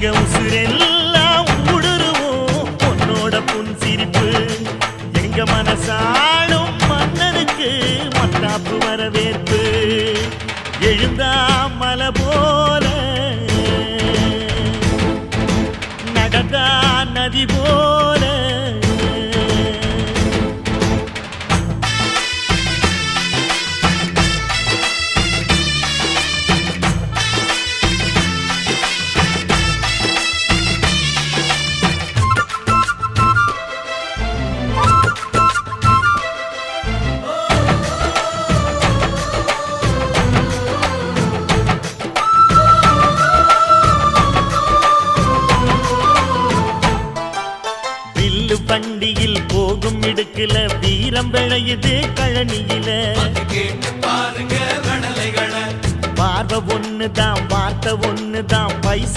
எங்க உசுரெல்லாம் ஊடுருவோம் பொன்னோட புன் சிரிப்பு எங்க மனசாடும் மன்னனுக்கு மத்தாப்பு வரவேற்பு எழுந்தா மலை போல நடந்தா நதி போல வண்டியில் போகும் இடுக்குல வீரம் விளையுது கழனியில பார்வை ஒண்ணுதான் வார்த்தை ஒண்ணுதான் பைசல்